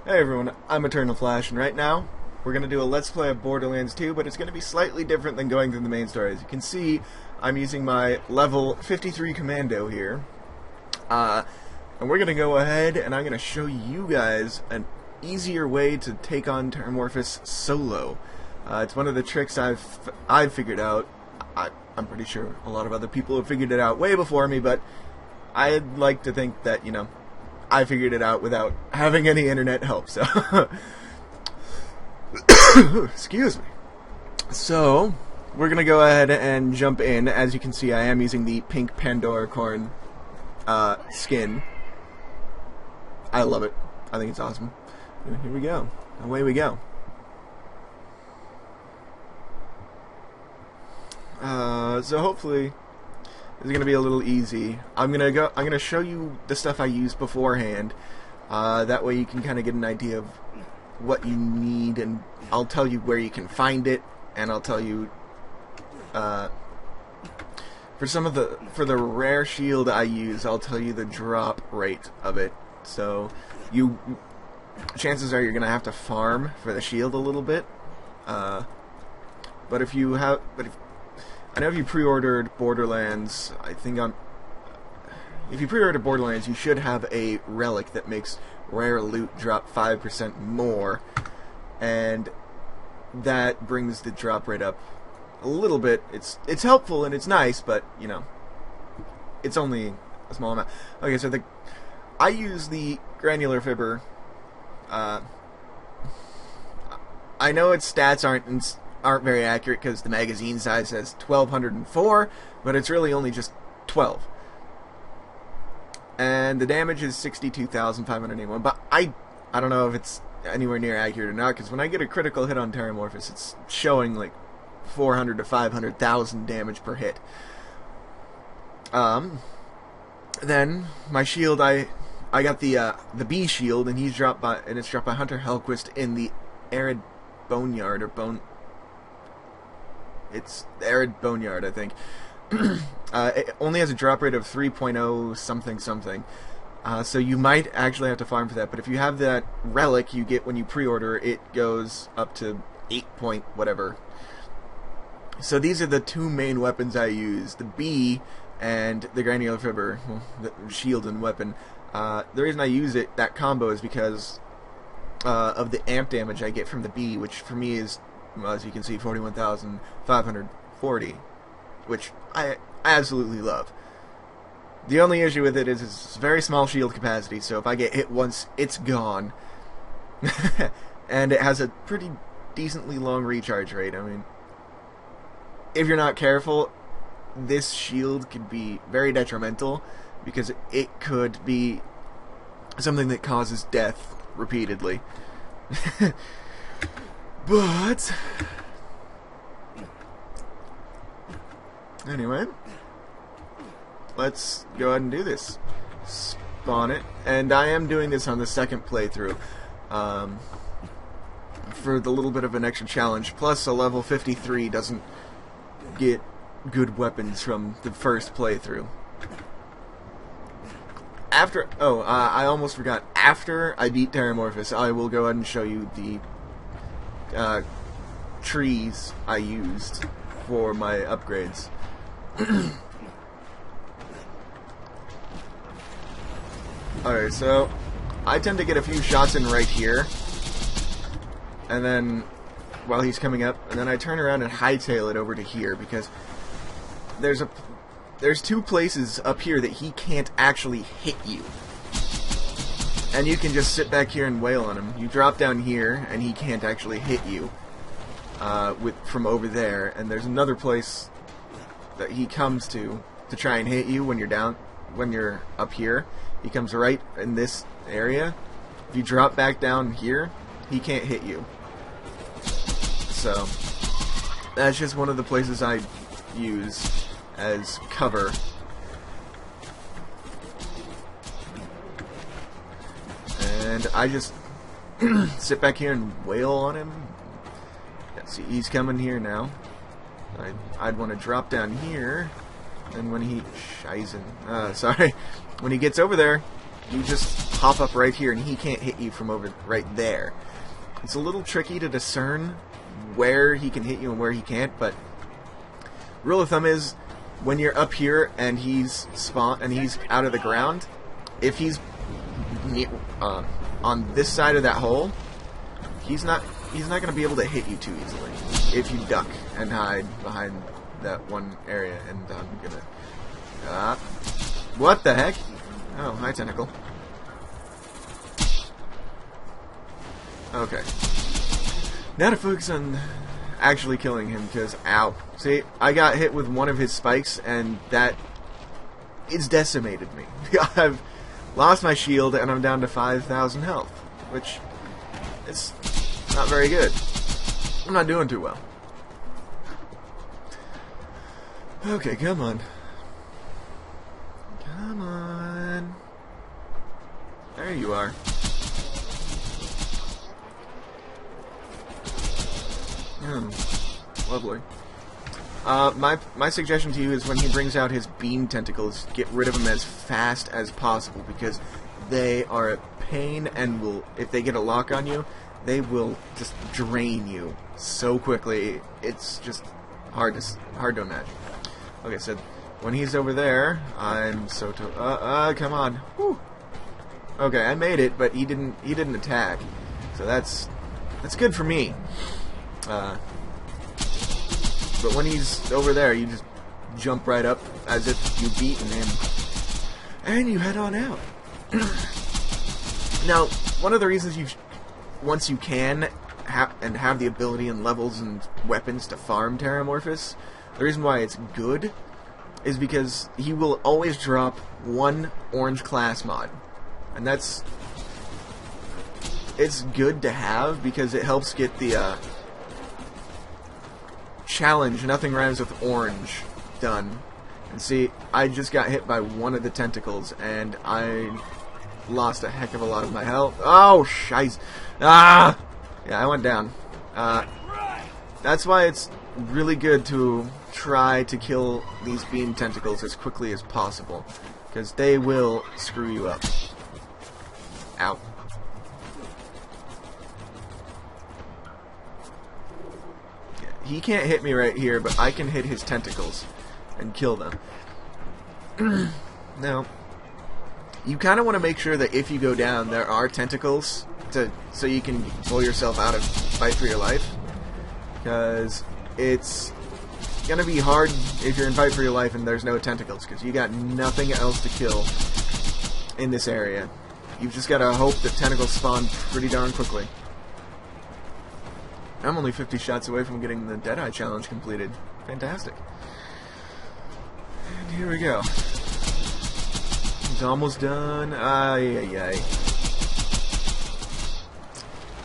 Hey everyone, I'm Eternal Flash, and right now we're going to do a Let's Play of Borderlands 2, but it's going to be slightly different than going through the main story. As you can see, I'm using my level 53 commando here, and we're going to go ahead and I'm going to show you guys an easier way to take on Terramorphous solo. It's one of the tricks I've figured out. I'm pretty sure a lot of other people have figured it out way before me, but I'd like to think that, you know, I figured it out without having any internet help, so... Excuse me. So, we're going to go ahead and jump in. As you can see, I am using the pink Pandora corn skin. I love it. I think it's awesome. Here we go. Away we go. So hopefully... it's going to be a little easy. I'm going to show you the stuff I used beforehand. That way you can kind of get an idea of what you need, and I'll tell you where you can find it, and I'll tell you for the rare shield I use, I'll tell you the drop rate of it. So chances are you're going to have to farm for the shield a little bit. I know if you pre-ordered Borderlands, if you pre-ordered Borderlands, you should have a relic that makes rare loot drop 5% more, and that brings the drop rate up a little bit. It's helpful and it's nice, but you know, it's only a small amount. Okay, so I use the granular fibber. I know its stats aren't very accurate because the magazine size says 1204, but it's really only just 12. And the damage is 62,581, but I don't know if it's anywhere near accurate or not, because when I get a critical hit on Terramorphous, it's showing like 400 to 500,000 damage per hit. Then my shield, I got the B shield, and it's dropped by Hunter Hellquist in the Arid Boneyard, or It's Arid Boneyard, I think. It only has a drop rate of 3.0 something something. So you might actually have to farm for that. But if you have that relic you get when you pre-order, it goes up to 8 point whatever. So these are the two main weapons I use. The B and the granular fibber. Well, the shield and weapon. The reason I use that combo, is because of the amp damage I get from the B, which for me is, as you can see, 41,540, which I absolutely love. The only issue with it is it's very small shield capacity, so if I get hit once, it's gone. And it has a pretty decently long recharge rate. I mean, if you're not careful, this shield could be very detrimental, because it could be something that causes death repeatedly. But anyway, let's go ahead and do this. Spawn it, and I am doing this on the second playthrough, for the little bit of an extra challenge. Plus, a level 53 doesn't get good weapons from the first playthrough. I almost forgot. After I beat Terramorphous, I will go ahead and show you the trees I used for my upgrades. Alright, so I tend to get a few shots in right here, and then while he's coming up, and then I turn around and hightail it over to here, because there's two places up here that he can't actually hit you. And you can just sit back here and wail on him. You drop down here, and he can't actually hit you from over there. And there's another place that he comes to try and hit you when you're up here. He comes right in this area. If you drop back down here, he can't hit you. So that's just one of the places I use as cover. And I just sit back here and wail on him. See, he's coming here now. I'd want to drop down here, and when he when he gets over there, you just pop up right here, and he can't hit you from over right there. It's a little tricky to discern where he can hit you and where he can't, but rule of thumb is when you're up here and he's out of the ground, if he's on this side of that hole, he's not going to be able to hit you too easily if you duck and hide behind that one area. And I'm gonna what the heck? Oh, hi, tentacle. Okay. Now to focus on actually killing him, because, ow. See, I got hit with one of his spikes, and that it's decimated me. I've lost my shield, and I'm down to 5,000 health, which is not very good. I'm not doing too well. Okay, come on. Come on. There you are. Lovely. My suggestion to you is when he brings out his beam tentacles, get rid of them as fast as possible, because they are a pain and will, if they get a lock on you, they will just drain you so quickly. It's just hard to imagine. Okay, so when he's over there, I'm so come on. Whew. Okay, I made it, but he didn't attack. So that's good for me. But when he's over there, you just jump right up as if you've beaten him, and you head on out. Now, one of the reasons once you can have the ability and levels and weapons to farm Terramorphous, the reason why it's good is because he will always drop one orange class mod, and it's good to have because it helps get the challenge, nothing rhymes with orange, done. And see, I just got hit by one of the tentacles, and I lost a heck of a lot of my health. Oh, shiz. Ah! Yeah, I went down. That's why it's really good to try to kill these beam tentacles as quickly as possible, because they will screw you up. Ow. He can't hit me right here, but I can hit his tentacles and kill them. Now, you kind of want to make sure that if you go down, there are tentacles so you can pull yourself out of fight for your life. Because it's going to be hard if you're in fight for your life and there's no tentacles, because you got nothing else to kill in this area. You've just got to hope that tentacles spawn pretty darn quickly. I'm only 50 shots away from getting the Deadeye challenge completed. Fantastic. And here we go. He's almost done. Ay, ay, ay.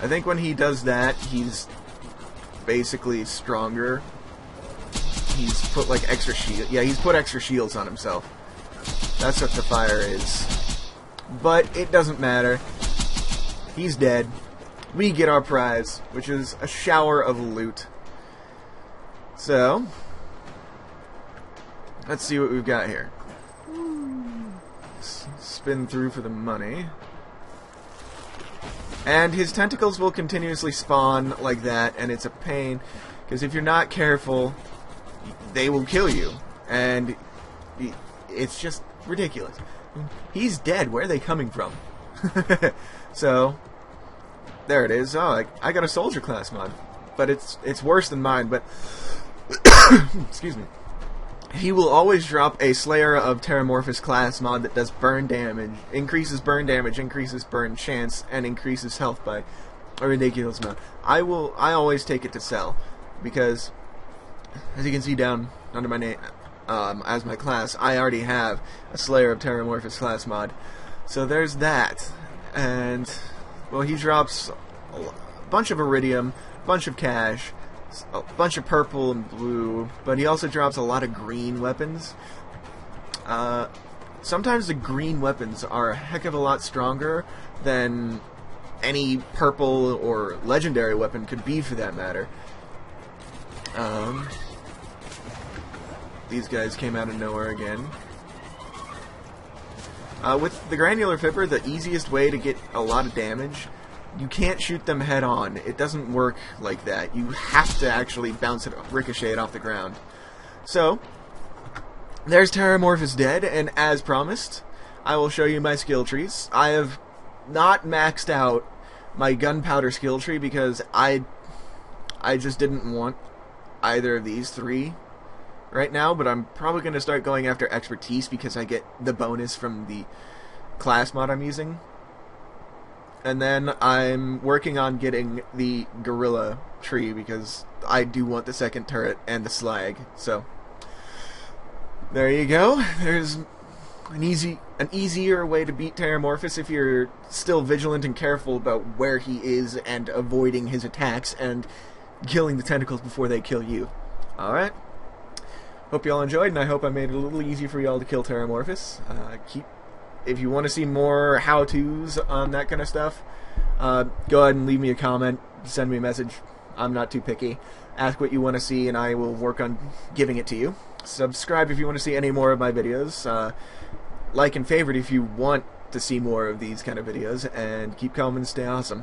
I think when he does that, he's basically stronger. He's put like extra shield. Yeah, he's put extra shields on himself. That's what the fire is. But it doesn't matter. He's dead. We get our prize, which is a shower of loot. So, let's see what we've got here. Spin through for the money. And his tentacles will continuously spawn like that, and it's a pain, because if you're not careful, they will kill you. And it's just ridiculous. He's dead. Where are they coming from? So, there it is. Oh, I got a soldier class mod, but it's worse than mine. But excuse me. He will always drop a Slayer of Terramorphous class mod that does burn damage, increases burn chance, and increases health by a ridiculous amount. I always take it to sell, because as you can see down under my name as my class, I already have a Slayer of Terramorphous class mod. So there's that. And well, he drops a bunch of iridium, a bunch of cash, a bunch of purple and blue, but he also drops a lot of green weapons. Sometimes the green weapons are a heck of a lot stronger than any purple or legendary weapon could be, for that matter. These guys came out of nowhere again. With the granular fibber, the easiest way to get a lot of damage, you can't shoot them head on. It doesn't work like that. You have to actually bounce it, ricochet it off the ground. So, there's Terramorphous dead, and as promised, I will show you my skill trees. I have not maxed out my gunpowder skill tree because I just didn't want either of these three right now, but I'm probably going to start going after expertise because I get the bonus from the class mod I'm using. And then I'm working on getting the gorilla tree because I do want the second turret and the slag. So there you go. There's an easier way to beat Terramorphous if you're still vigilant and careful about where he is and avoiding his attacks and killing the tentacles before they kill you. Alright. Hope you all enjoyed, and I hope I made it a little easy for you all to kill Terramorphous. If you want to see more how-tos on that kind of stuff, go ahead and leave me a comment, send me a message. I'm not too picky. Ask what you want to see, and I will work on giving it to you. Subscribe if you want to see any more of my videos. Like and favorite if you want to see more of these kind of videos, and keep calm and stay awesome.